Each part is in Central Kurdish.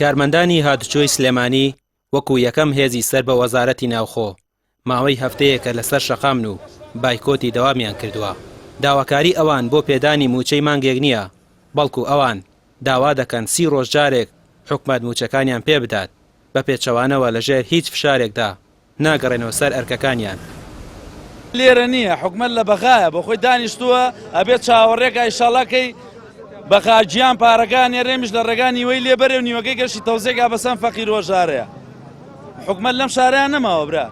کارمەندانی هاتوچۆی سلێمانی وەکو یەکەم هێزی سەر بە وەزارەتی ناوخۆ ماوەی هەفتەیەکە لەسەر شەقامن و بایکۆتی دەوامیان کردووە. داواکاری ئەوان بۆ پێدانی موچەی مانگێک نییە، بەڵکو ئەوان داوا دەکەن 30 ڕۆژ جارێک حکومەت موچەکانیان پێ بدات بە پێچەوانەوە لەژێر هیچ فشارێکدا ناگەڕێنەوە سەر ئەرکەکانیان. لێرە نییە، حکومەت لە بەغایە بۆ خۆی دانیشتووە ئەبێت چاوەڕێک ئایشاڵەکەی بەخاجیان پارەکانی ڕێمیش لە ڕێگانی وەی لێبەرێ و نیوەگەی گەشتی تەوزێکا بەسەم فەقیر وەژارەیە. حکومەت لەم شارەیان نەماوە برا.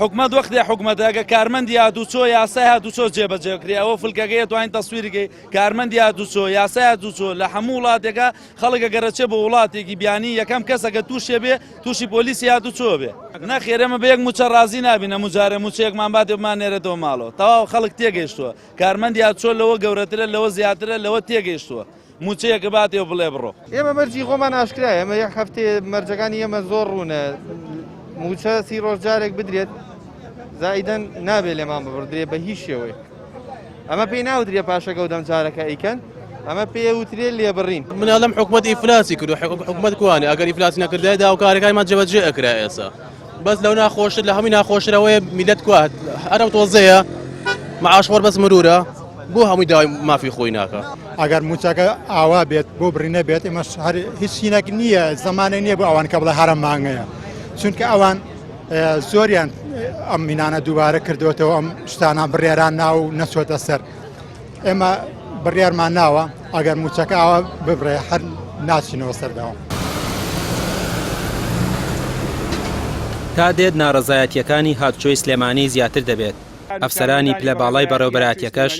حکومەت وەختێ حکومەت ئەگە کارمەندی هاتوچۆ یاسای هاتوچۆ جێبەجێکری ئەوە فولکەکەی توانین تەسویرگەی کارمەندی هاتوچۆ یاسای هاتوچۆ لە هەموو وڵاتێکە خەڵکە گەڕەچێ بۆ وڵاتێکی بیانی یەکەم کەسەکە تووشێ بێ تووشی پۆلیسی هاتوچۆ بێ. نەخێرەمە بە یەک موچە ڕازی نابینە مجارە موچەیەکمان باتێمان نێرێتەوە ماڵەوە تەواو خەڵک تێگەیشتووە. کارمەندی هاتوچۆ لەوە گەورەترە لەوە زیاترە لەوە تێگەیشتووە. موچەیەکە باتێ و بڵێ بڕۆ. ئێمە مەرجی خۆمان ئاشکرایە، ئەمە یەک هەفتێ مەرجەکانی ئێمە زۆر ڕوونە. موچە 30 ڕۆژ جارێک بدرێت زائیدەن نابێ لێمان ببڕدرێ بە هیچ شێوەیە. ئەمە پێی ناودرێ پاشەکە و دەمجارەکە ئەیکەن، ئەمە پێ وترێ لێبڕین. منەڵەم حکومەت ئیفلاسی کرد و حکومەت کوانێ ئەگەر ئیفلاسی نەکردای داواکارەکانمان جێبەجێ ئەکرا ئێستا. بەس لەو ناخۆشت لە هەمووی ناخۆشرەوەی میلەت کوات هەرەو تۆزەیە معاشوەڕ بەس مرورە بۆ هەمووی داوای مافی خۆی ناکە. ئەگەر موچەکە ئاوا بێت بۆ برینە بێت ئێمەش هیچ شینێک نییە، زەمانە نییە بۆ ئەوان کە بڵێ هەرم مانگەیە، چونکە ئەوان زۆریان ئەم مینانە دووبارە کردوێتەوە ئەم شتانە بڕێران ناو نەچۆتە سەر. ئێمە بڕیارمان ناوە ئەگەر موچەکە ئاوا ببڕێ هەر ناچینەوە سەرداوە. تا دێت ناڕەزایەتیەکانی هاتوچۆی سلێمانی زیاتر دەبێت. ئەفسەرانی پلە باڵای بەڕێوەبەرایەتیەکەش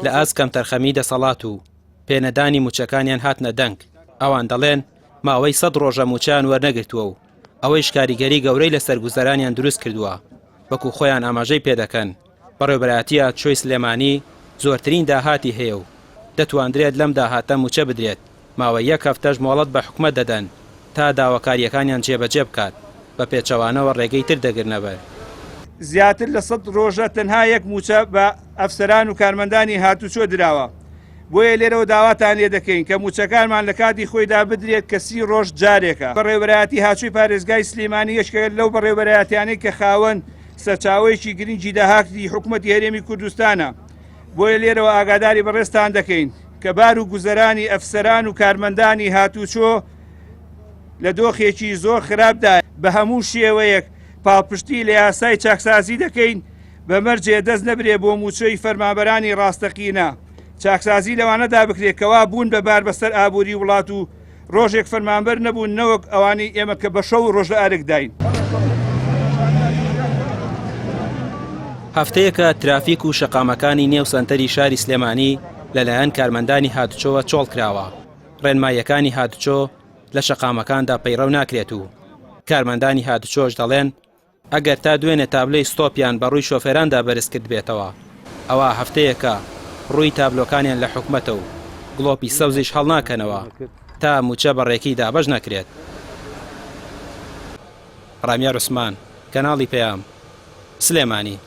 لە ئاسکەم تەرخەمی دەسەڵات و پێنەدانی موچەکانیان هاتنە دەنگ. ئەوان دەڵێن ماوەی 100 ڕۆژە موچیان وەرنەگرتووە و ئەوەی شکاریگەری گەورەی لە سەرگوزەرانیان دروست کردووە. وەکو خۆیان ئاماژەی پێدەکەن بەڕێوەبەرایەتی هاتوچۆی سلێمانی زۆرترین داهاتی هەیە و دەتوانرێت لەم داهاتە موچە بدرێت. ماوەی یەک هەفتەش مۆڵەت بە حکومەت دەدەن تا داواکاریەکانیان جێبەجێ بکات، بە پێچەوانەوە ڕێگەی تر دەگرنەبەر. زیاتر لە 100 ڕۆژە تەنها یەک موچە بە ئەفسەران و کارمەندانی هاتوچۆ دراوە. بۆیە لێرەوە داواتان لێ دەکەین کە موچەکانمان لە کاتی خۆیدا بدرێت کە 30 ڕۆژ جارێکە. بەڕێوەبەرایەتی هاتووی پارێزگای سلێمانی یەکێکە لەو بەڕێوەبەرایەتیانەی کە خاوەن سەرچاوەیەکی گرنگی داهاتی حکومەتی هەرێمی کوردستانە. بۆیە لێرەوە ئاگاداری بەڕێستان دەکەین کە بار و گوزەرانی ئەفسەران و کارمەندانی هاتوچۆ لە دۆخێکی زۆر خراپدا بە هەموو شێوەیەک پاڵپشتی لە یاسای چاکسازی دەکەین بە مەرجێ دەست نەبرێ بۆ موچەی فەرمانبەرانی ڕاستەقینە. چاکسازی لەوانەدا بکرێتکەوا بوون بەبار بەسەر ئابووری وڵات و ڕۆژێک فەرمانبەر نەبوون نەوەک ئەوانی ئێمە کە بە شەو ڕۆژ لە ئارێکداین. هەفتەیەکە ترافیک و شەقامەکانی نێو سەنتەری شاری سلێمانی لەلایەن کارمەندانی هاتوچۆوە چۆڵ کراوە. ڕێنماییەکانی هاتوچۆ لە شەقامەکاندا پەیڕەو ناکرێت و کارمەندانی هاتوچۆش دەڵێن ئەگەر تا دوێنێ تابلۆی ستۆپیان بە ڕووی شۆفێراندا بەرز کرد بێتەوە ئەوە هەفتەیەکە ڕووی تابلۆکانیان لە حکومەتە و گڵۆپی سەوزیش هەڵناکەنەوە تا موچە بەڕێکی دابەش نەکرێت. ڕامیار عوسمان، کەناڵی پەیام، سلێمانی.